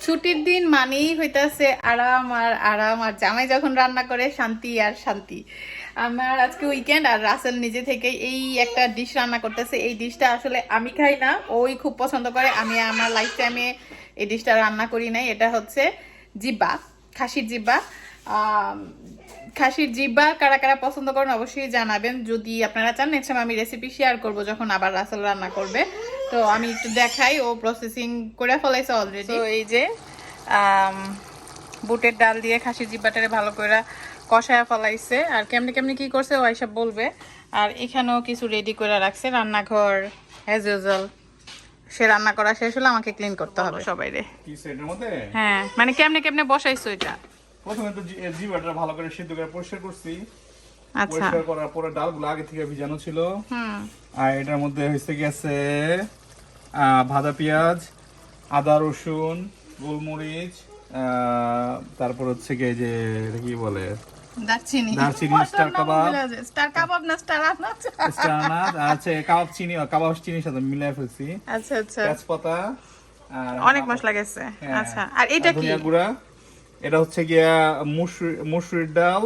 ছুটির দিন মানেই হইতাছে আরাম আর আরাম, আর জামাই যখন রান্না করে শান্তি আর শান্তি। আমার আজকে উইকেন্ড, আর রাসেল নিজে থেকে এই একটা ডিশ রান্না করতেছে। এই ডিশটা আসলে আমি খাই না, ওই খুব পছন্দ করে। আমি আমার লাইফ টাইমে এই ডিশটা রান্না করি নাই। এটা হচ্ছে জিব্বা, খাসির জিব্বা। খাসির জিব্বা কারা কারা পছন্দ করেন অবশ্যই জানাবেন। যদি আপনারা চান নেক্সট টাইম আমি রেসিপি শেয়ার করব যখন আবার রাসেল রান্না করবে। তো আমি একটু দেখাই, ও প্রসেসিং করে ফেলাইছে অলরেডি। তো এই যে বুটের ডাল দিয়ে খাসির জিব্বাটারে ভালো করে কষায়া ফেলাইছে, আর কেমনে কেমনে কি করছে ও এসব বলবে। আর এখানেও কিছু রেডি করে রাখছে, রান্নাঘর অ্যাজ ইউজুয়াল। সে রান্না করা শেষ হলে আমাকে ক্লিন করতে হবে সবাই রে। হ্যাঁ, মানে কেমনে কেমনে বসাইছো এটা? প্রথমে তো জিবাটা ভালো করে সিদ্ধ করে পরিষ্কার করছি। আচ্ছা, পরিষ্কার করার পরে ডালগুলো আগে থেকে ভিজানো ছিল। আর এটার মধ্যে হয়েছে গেছে ভাজা পেঁয়াজ, আদা রসুন, গোলমরিচ, তারপর হচ্ছে কি যে এটা কি বলে দারচিনি, স্টার কাবাব, স্টার কাবাব না স্টার আনাজ, স্টার আনাজ, আছে কাবাব চিনি, কাবাব চিনির সাথে মিলাই ফেলছি। আচ্ছা আচ্ছা, তেজপাতা, আর অনেক মশলা গেছে। আচ্ছা, আর এটা কি? ধনিয়া গুঁড়া। এটা হচ্ছে গিয়া মুসুরির ডাল,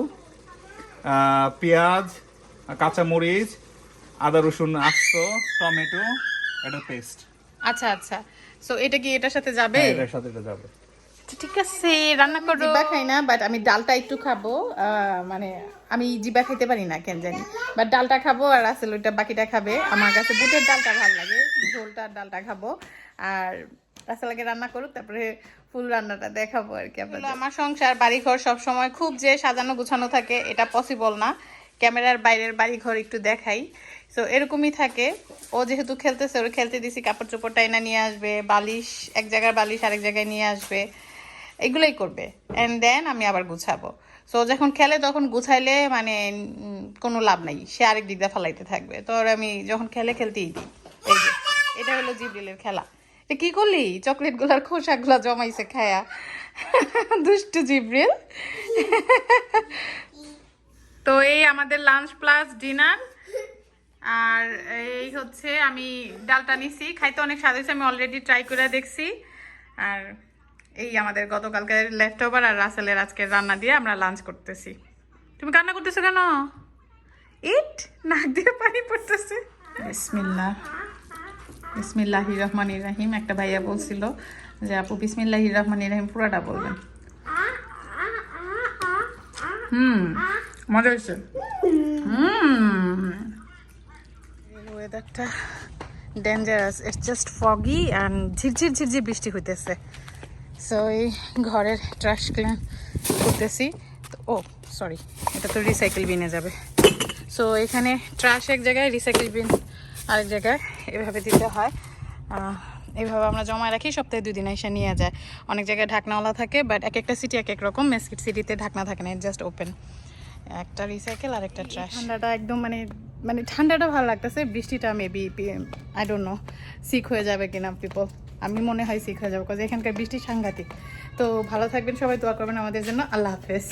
পেঁয়াজ, কাঁচা মরিচ, আদা রসুন আস্ত, টমেটো, এটা পেস্ট। আচ্ছা আচ্ছা, সো এটা কি এটার সাথে যাবে? এটার সাথে এটা যাবে। ঠিক আছে, রান্না করো। জিবা খাই না, বাট আমি ডালটা একটু খাবো। মানে আমি জিবা খাইতে পারি না কেন জানি, বাট ডালটা খাবো। আর আসলে ওইটা বাকিটা খাবে। আমার কাছে বুটের ডালটা ভালো লাগে, ঝোলটা ডালটা খাবো। আর আসলে রান্না করুক, তারপরে ফুল রান্নাটা দেখাবো আর কি আপনাদের। আমার সংসার বাড়িঘর সব সময় খুব যে সাজানো গুছানো থাকে এটা পসিবল না। ক্যামেরার বাইরের বাড়িঘর একটু দেখাই। সো এরকমই থাকে। ও যেহেতু খেলতেছে, ওর খেলতে দিছি, কাপড় চোপড় টাইনা নিয়ে আসবে, বালিশ এক জায়গায় বালিশ আরেক জায়গায় নিয়ে আসবে, এগুলোই করবে। অ্যান্ড দেন আমি আবার গুছাবো। সো যখন খেলে তখন গুছাইলে মানে কোনো লাভ নাই, সে আরেক দিক দিয়ে ফালাইতে থাকবে। তো আমি যখন খেলে খেলতেই দিই। এই যে এটা হলো জিব্রিলের খেলা। এটা কি করলি? চকলেট গুলার খোসাগুলা জমাইছে খায়া, দুষ্টু জিব্রিল। তো এই আমাদের লাঞ্চ প্লাস ডিনার। আর এই হচ্ছে আমি ডালটা নিছি, খাইতে অনেক স্বাদ হয়েছে, আমি অলরেডি ট্রাই করে দেখছি। আর এই আমাদের গতকালকের লেফট ওভার আর রাসেলের আজকে রান্না দিয়ে আমরা লাঞ্চ করতেছি। তুমি কান্না করতেছো কেন? ইট নাক দিয়ে পানি পড়তেছে। বিসমিল্লাহ, বিসমিল্লাহির রহমানির রহিম। একটা ভাইয়া বলছিল যে আপু বিসমিল্লাহির রহমানির রহিম পুরাটা বলবেন। মজা হয়েছে। ওয়েদারটা dangerous, it's just foggy and ঝিরঝির ঝিরঝির বৃষ্টি হইতেছে। সো এই ঘরের ট্রাশ ক্লিন করতেছি। ও সরি, এটা তো রিসাইকেল বিনে যাবে। সো এখানে ট্রাশ এক জায়গায়, রিসাইকেল বিন আরেক জায়গায়, এভাবে দিতে হয়। এইভাবে আমরা জমায় রাখি, সপ্তাহে 2 দিন এসে নিয়ে যায়। অনেক জায়গায় ঢাকনাওয়ালা থাকে, বাট এক একটা সিটি এক এক রকম। মেসকিট সিটিতে ঢাকনা থাকে না, জাস্ট ওপেন। একটা রিসাইকেল আর একটা ট্রাশ। ঠান্ডাটা একদম মানে ঠান্ডাটা ভালো লাগতেছে। বৃষ্টিটা maybe I don't know sick হয়ে যাবে কিনা পিপল। আমি মনে হয় সিক হয়ে যাবো, কারণ এখানকার বৃষ্টি সাংঘাতিক। তো ভালো থাকবেন সবাই, দোয়া করবেন আমাদের জন্য। আল্লাহ হাফেজ।